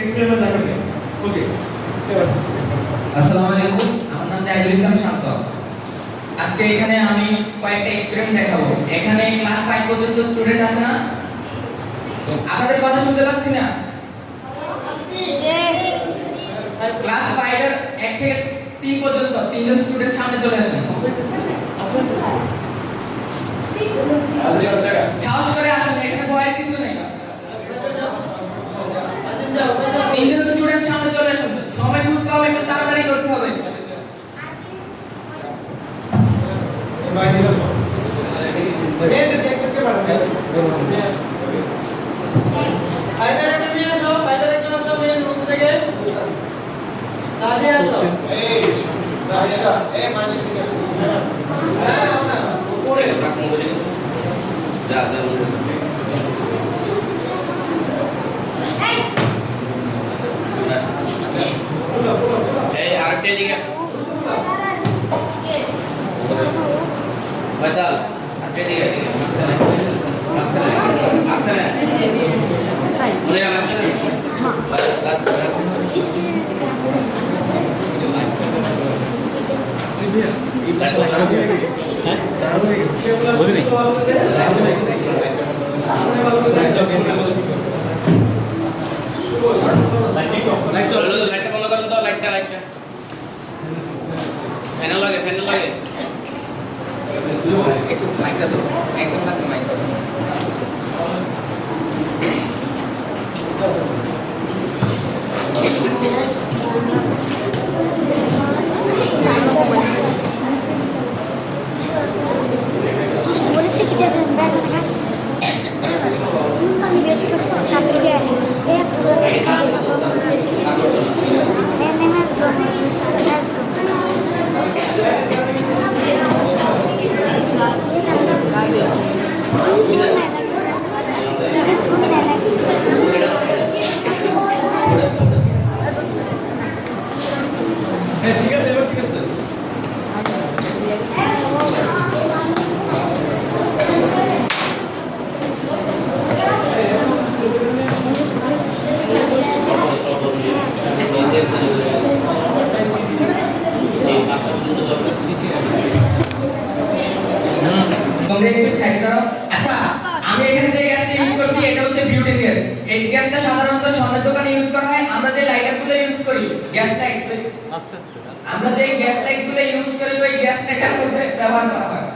Experiment দেখাবে। ওকে, আসসালামু আলাইকুম, আমার নাম জাহিদুল ইসলাম শান্ত। আজকে এখানে আমি কয়েকটা এক্সপেরিমেন্ট দেখাবো। এখানে ক্লাস 5 পর্যন্ত স্টুডেন্ট আছে না? আপনাদের কথা শুনতে পাচ্ছি না। ক্লাস 5 এর 1 থেকে 3 পর্যন্ত তিনজন স্টুডেন্ট সামনে চলে আসুন। সাহস করে আসুন, এখানে ভয়ের কিছু নেই। তিনজন স্টুডেন্ট সামনে চলে আসুন, সময় খুব কম, একটু তাড়াতাড়ি করতে হবে। আচ্ছা, আমি এখানে যে গ্যাসটা ইউজ করছি এটা হচ্ছে বিউটেন গ্যাস। এই গ্যাসটা সাধারণত স্বর্ণের দোকানে ইউজ করা হয়। আমরা যে লাইটারগুলো ইউজ করি, গ্যাসটা আস্তে আস্তে আমরা যে গ্যাস লাইটগুলো ইউজ করি ওই গ্যাস লাইটার মধ্যে ব্যবহার করা হয়।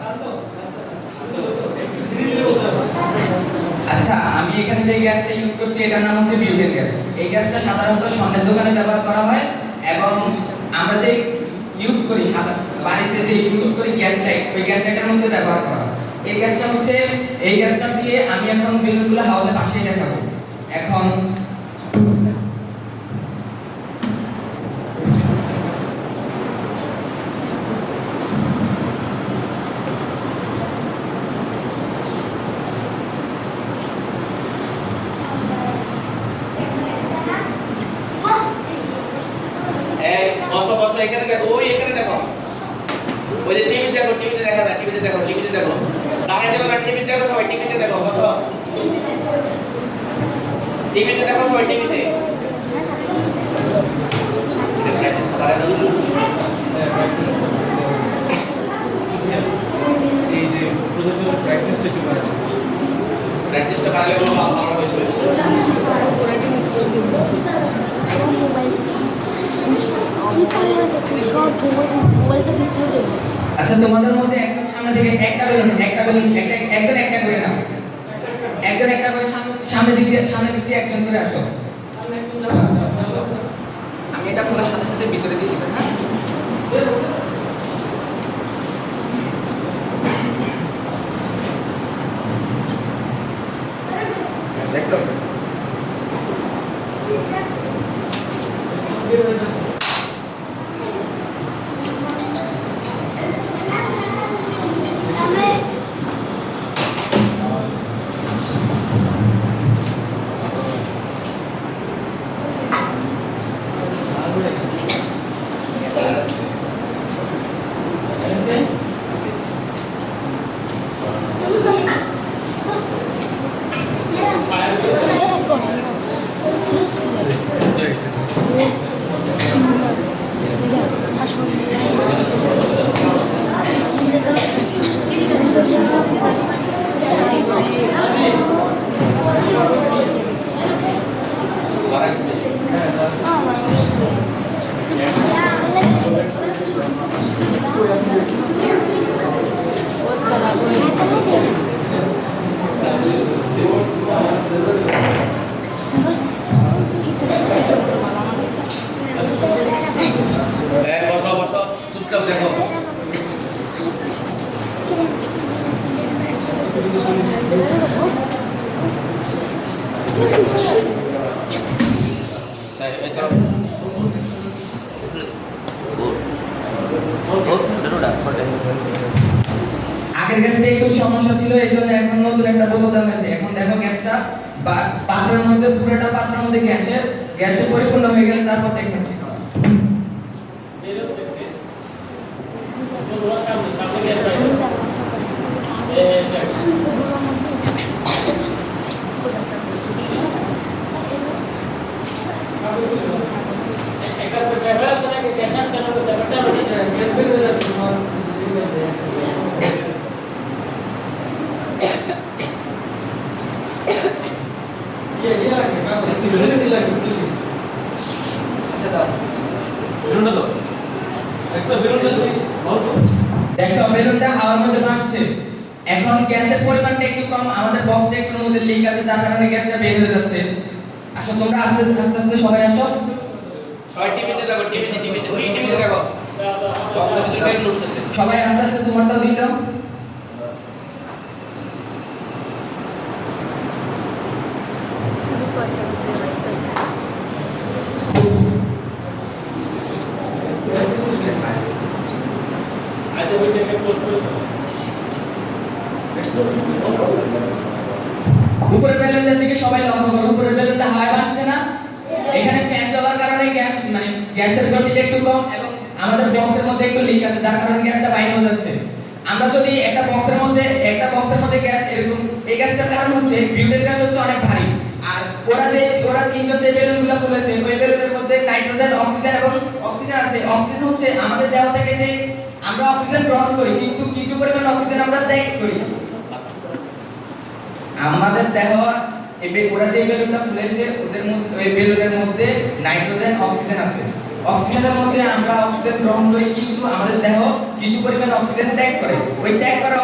আচ্ছা, আমি এখানে যে গ্যাসটা ইউজ করছি এটার নাম হচ্ছে বিউটেন গ্যাস। এই গ্যাসটা সাধারণত স্বর্ণের দোকানে ব্যবহার করা হয় এবং আমরা যে ইউজ করি বাড়িতে যে ইউজ করি গ্যাস লাইট, ওই গ্যাস লাইটের মধ্যে ব্যবহার করা হয়। এই গ্যাসটা দিয়ে আমি এখন বেলুনগুলো হাওয়াতে ভাসিয়ে দেখাবো। এখন এখানে দেখো, এখানে দেখো, ওই যে টিভি দেখো, টিভিতে দেখা যায়, টিভিতে দেখো, দাঁড়ায় দেখো না, টিভিতে দেখো, সবাই টিভিতে দেখো, বসো, টিভিতে দেখো, সবাই টিভিতে। এই যে প্রজেক্টর প্র্যাকটিসটা কি করে? প্র্যাকটিসটা করলে কোনো ভালো হয়েছে। আচ্ছা, তোমাদের মধ্যে একদম সামনে থেকে একটা বেলুন একজন একটা করে নাও। একজন একটা করে সামনে দিক দিয়ে একজন করে আসো। আমি এটা খোলার সাথে সাথে ভিতরে দিয়ে দিবেন। হ্যাঁ, দেখছো? Yes. বসো বসো চুপচাপ দেখো এই করো আগের গ্যাসটা একটু সমস্যা ছিল, এই জন্য এখন নতুন একটা বোতল দেওয়া হয়েছে। এখন দেখো গ্যাসটা পাত্রের মধ্যে, পুরোটা পাত্রের মধ্যে গ্যাসে পরিপূর্ণ হয়ে গেলে তারপর দেখাচ্ছি। আচ্ছা দাও, দেখো বেলুনটা হাওয়ার মধ্যে ভাসছে। এখন গ্যাসের পরিমাণটা একটু কম, আমাদের বক্সটা একটু মধ্যে লিক আছে, যার কারণে গ্যাসটা বের হয়ে যাচ্ছে। আসো তোমরা আস্তে আস্তে সবাই আসো। সবাই টিভিতে দেখো টিভিতে ওই টিভিতে দেখো বক্সের ভিতরে বেলুন উঠতেছে সবাই আস্তে আস্তে তোমারটাও দিয়ে দাও। উপরের বেলুনটার দিকে সবাই লক্ষ্য করো, উপরের বেলুনটা হাওয়ায় ভাসছে না? এখানে ফ্যান চলার কারণে গ্যাসের গতিটা একটু কম এবং আমাদের বক্সের মধ্যে একটু লিক আছে, যার কারণে গ্যাসটা বাইরে হয়ে যাচ্ছে। আমরা যদি একটা বক্সের মধ্যে গ্যাস এরকম, এই গ্যাসটার কারণ হচ্ছে বিউটেন গ্যাস হচ্ছে অনেক ভারী। আর ওরা তিনজন যে বেলুনগুলো ফুলেছে, ওই বেলুনের মধ্যে নাইট্রোজেন, অক্সিজেন এবং অক্সিজেন আছে। অক্সিজেন হচ্ছে আমাদের দেহ থেকে যে আমরা অক্সিজেন গ্রহণ করি, কিন্তু কিছু পরিমাণ অক্সিজেন আমরা ত্যাগ করি। আমাদের দেহ ওরা যে বেলুনটা ফুলেছে ওদের মধ্যে, ওই বেলুনের মধ্যে নাইট্রোজেন, অক্সিজেন আছে। অক্সিজেনের মধ্যে আমরা অক্সিজেন গ্রহণ করি, কিন্তু আমাদের দেহ কিছু পরিমাণ অক্সিজেন ত্যাগ করে। ওই ত্যাগ করা